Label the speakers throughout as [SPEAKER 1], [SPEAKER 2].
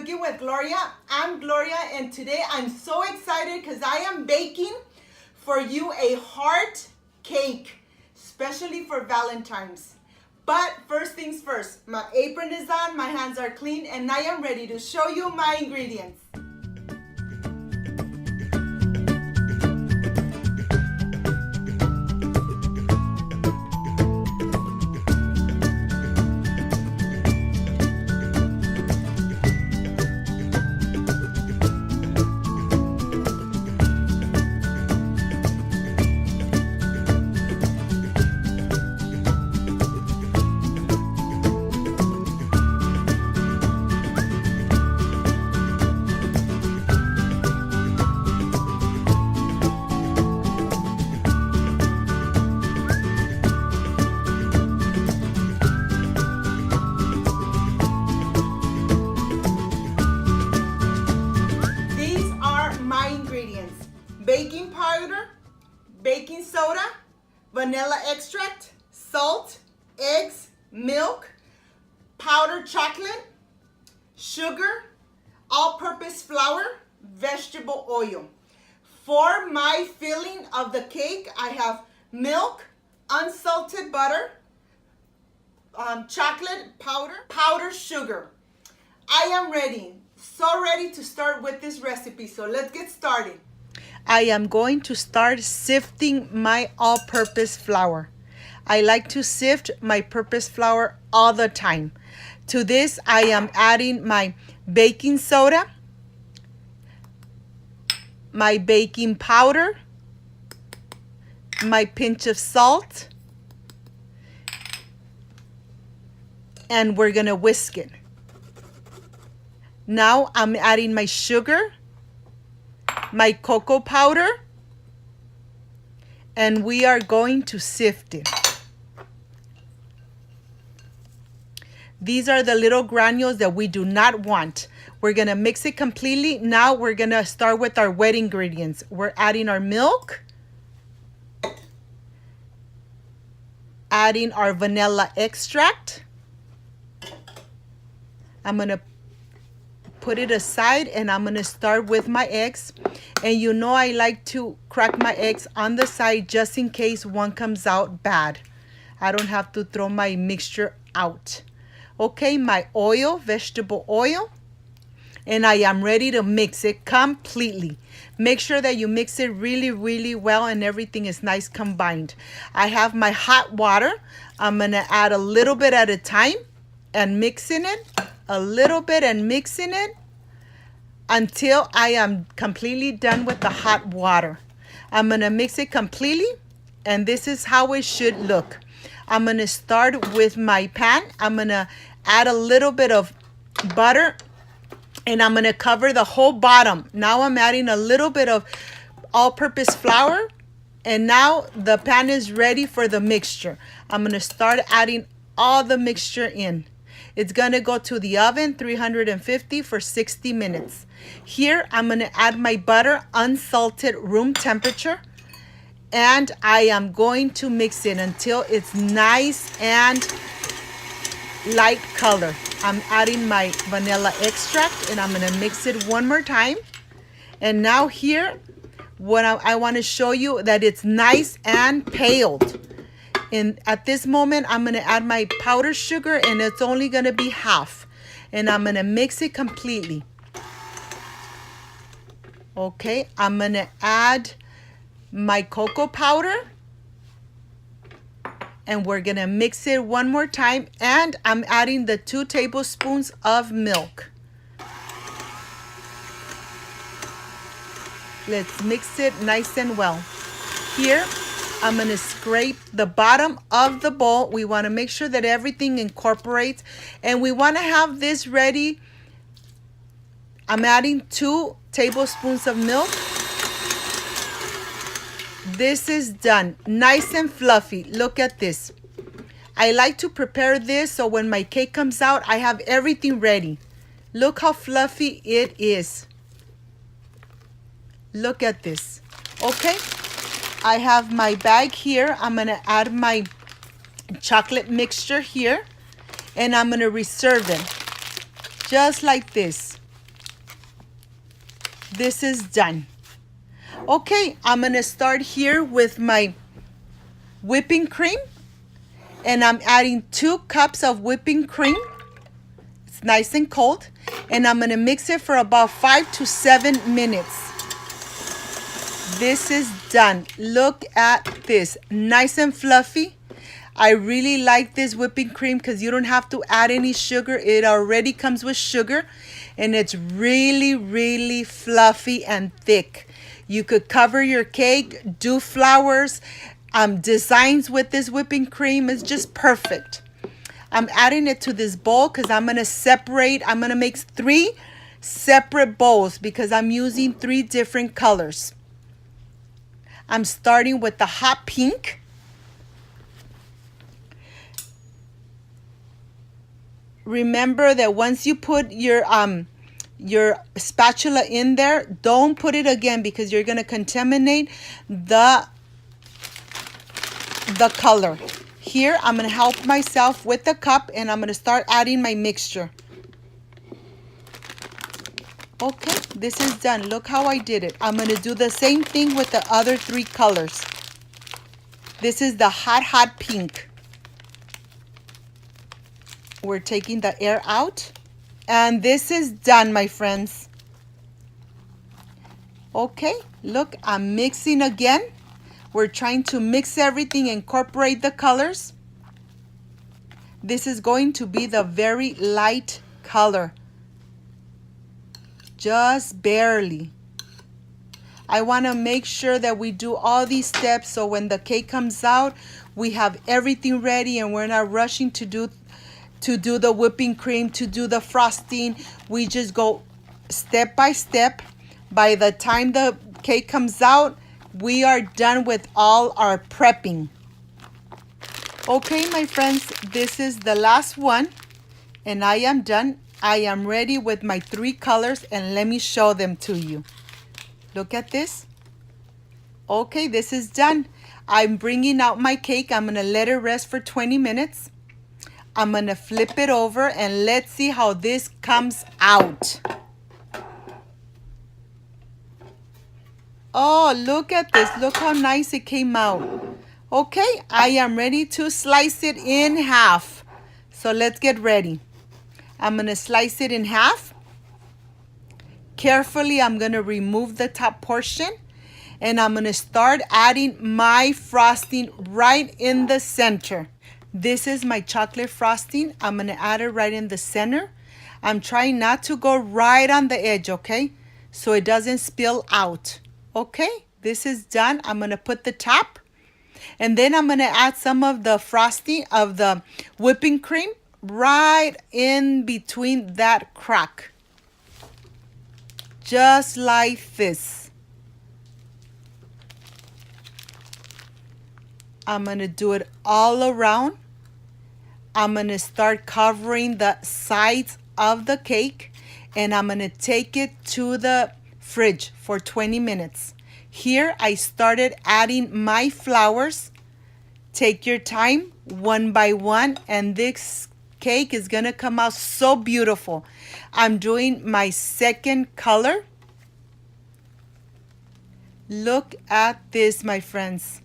[SPEAKER 1] Cooking with Gloria. I'm Gloria, and today I'm so excited because I am baking for you a heart cake, especially for Valentine's. But first things first, my apron is on, my hands are clean, and I am ready to show you my ingredients. Baking powder, baking soda, vanilla extract, salt, eggs, milk, powdered chocolate, sugar, all-purpose flour, vegetable oil. For my filling of the cake, I have milk, unsalted butter, chocolate powder, powdered sugar. I am ready, so ready to start with this recipe, so let's get started. I am going to start sifting my all-purpose flour. I like to sift my purpose flour all the time. To this, I am adding my baking soda, my baking powder, my pinch of salt, and we're gonna whisk it. Now I'm adding my sugar, my cocoa powder, and we are going to sift it. These are the little granules that we do not want. We're gonna mix it completely. Now we're gonna start with our wet ingredients. We're adding our milk, adding our vanilla extract. I'm gonna put it aside, and I'm gonna start with my eggs. And you know I like to crack my eggs on the side just in case one comes out bad. I don't have to throw my mixture out. Okay, my oil, vegetable oil, and I am ready to mix it completely. Make sure that you mix it really, really well and everything is nice combined. I have my hot water. I'm gonna add a little bit at a time and mixing it, a little bit and mixing it until I am completely done with the hot water. I'm gonna mix it completely, and this is how it should look. I'm gonna start with my pan. I'm gonna add a little bit of butter, and I'm gonna cover the whole bottom. Now I'm adding a little bit of all-purpose flour, and now the pan is ready for the mixture. I'm gonna start adding all the mixture in. It's gonna go to the oven, 350 for 60 minutes. Here, I'm gonna add my butter, unsalted, room temperature, and I am going to mix it until it's nice and light color. I'm adding my vanilla extract, and I'm gonna mix it one more time. And now here, what I wanna show you that it's nice and paled. And at this moment, I'm gonna add my powdered sugar, and it's only gonna be half. And I'm gonna mix it completely. Okay, I'm gonna add my cocoa powder, and we're gonna mix it one more time, and I'm adding the 2 tablespoons of milk. Let's mix it nice and well. Here, I'm gonna scrape the bottom of the bowl. We wanna make sure that everything incorporates, and we wanna have this ready. I'm adding 2 tablespoons of milk. This is done, nice and fluffy. Look at this. I like to prepare this so when my cake comes out, I have everything ready. Look how fluffy it is. Look at this. Okay, I have my bag here. I'm gonna add my chocolate mixture here, and I'm gonna reserve it just like this. This is done. Okay, I'm gonna start here with my whipping cream, and I'm adding 2 cups of whipping cream. It's nice and cold, and I'm gonna mix it for about 5 to 7 minutes. This is done. Look at this, nice and fluffy. I really like this whipping cream because you don't have to add any sugar. It already comes with sugar, and it's really, really fluffy and thick. You could cover your cake, do flowers, designs with this whipping cream. It's just perfect. I'm adding it to this bowl because I'm going to make 3 separate bowls because I'm using 3 different colors. I'm starting with the hot pink. Remember that once you put your spatula in there, don't put it again because you're going to contaminate the color. Here, I'm going to help myself with the cup, and I'm going to start adding my mixture. Okay, this is done. Look how I did it. I'm going to do the same thing with the other 3 colors. This is the hot pink. We're taking the air out. And this is done, my friends. Okay, look, I'm mixing again. We're trying to mix everything, incorporate the colors. This is going to be the very light color. Just barely. I want to make sure that we do all these steps so when the cake comes out, we have everything ready and we're not rushing to do the whipping cream, to do the frosting. We just go step by step. By the time the cake comes out, we are done with all our prepping. Okay, my friends, this is the last one, and I am done. I am ready with my 3 colors, and let me show them to you. Look at this. Okay, this is done. I'm bringing out my cake. I'm going to let it rest for 20 minutes. I'm going to flip it over, and let's see how this comes out. Oh, look at this. Look how nice it came out. Okay, I am ready to slice it in half. So let's get ready. I'm going to slice it in half. Carefully, I'm going to remove the top portion. And I'm going to start adding my frosting right in the center. This is my chocolate frosting. I'm going to add it right in the center. I'm trying not to go right on the edge, okay? So it doesn't spill out. Okay, this is done. I'm going to put the top. And then I'm going to add some of the frosting of the whipping cream right in between that crack. Just like this. I'm going to do it all around. I'm going to start covering the sides of the cake, and I'm going to take it to the fridge for 20 minutes. Here I started adding my flowers. Take your time, one by one, and this cake is going to come out so beautiful. I'm doing my second color. Look at this, my friends.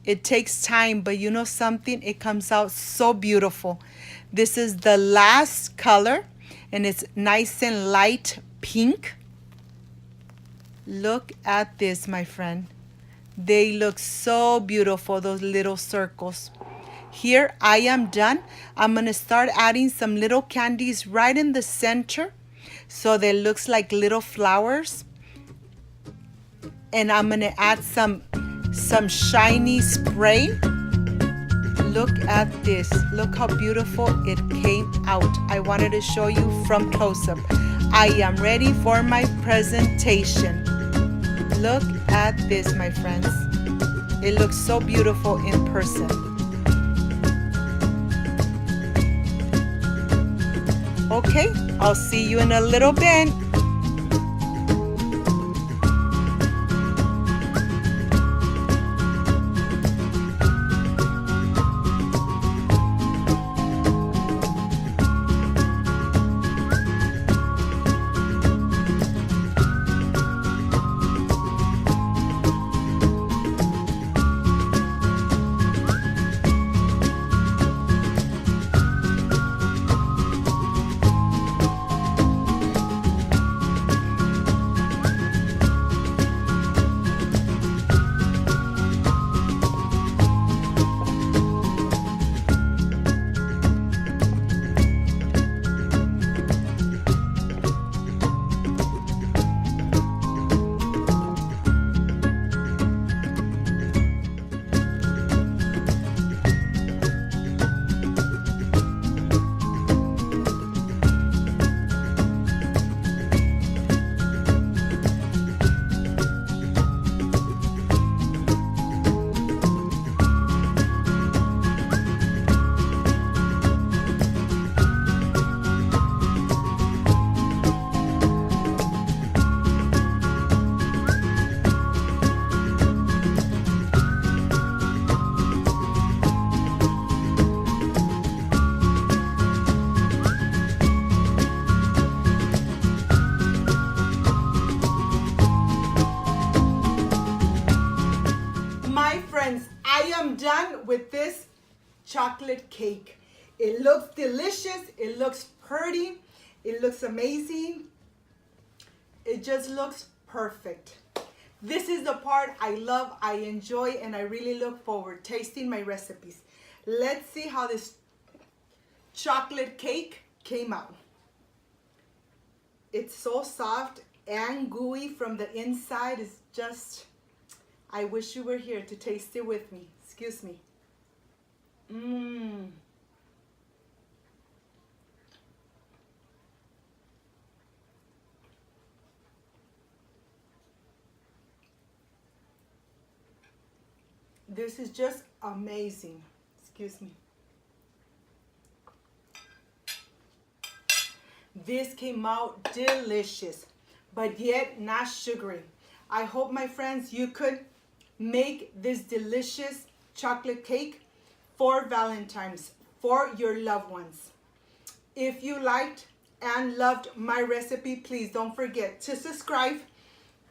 [SPEAKER 1] It takes time, but you know something? It comes out so beautiful. This is the last color, and it's nice and light pink. Look at this, my friend. They look so beautiful, those little circles. Here I am done. I'm going to start adding some little candies right in the center so that it looks like little flowers. And I'm going to add some shiny spray. Look at this. Look how beautiful it came out. I wanted to show you from close-up. I am ready for my presentation. Look at this, my friends. It looks so beautiful in person. Okay, I'll see you in a little bit. with this chocolate cake. It looks delicious. It looks pretty. It looks amazing. It just looks perfect. This is the part I love, I enjoy, and I really look forward tasting my recipes. Let's see how this chocolate cake came out. It's so soft and gooey from the inside. It's just, I wish you were here to taste it with me. Excuse me. This is just amazing. Excuse me. This came out delicious, but yet not sugary. I hope, my friends, you could make this delicious chocolate cake for Valentine's, for your loved ones. If you liked and loved my recipe, please don't forget to subscribe,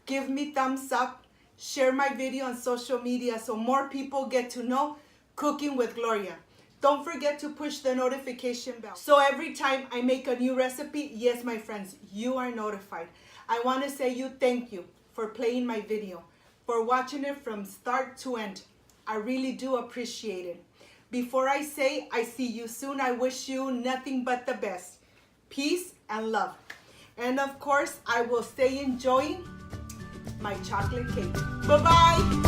[SPEAKER 1] give me thumbs up, share my video on social media so more people get to know Cooking with Gloria. Don't forget to push the notification bell. So every time I make a new recipe, yes, my friends, you are notified. I want to say thank you for playing my video, for watching it from start to end. I really do appreciate it. Before I say I see you soon, I wish you nothing but the best. Peace and love. And of course, I will stay enjoying my chocolate cake. Bye-bye.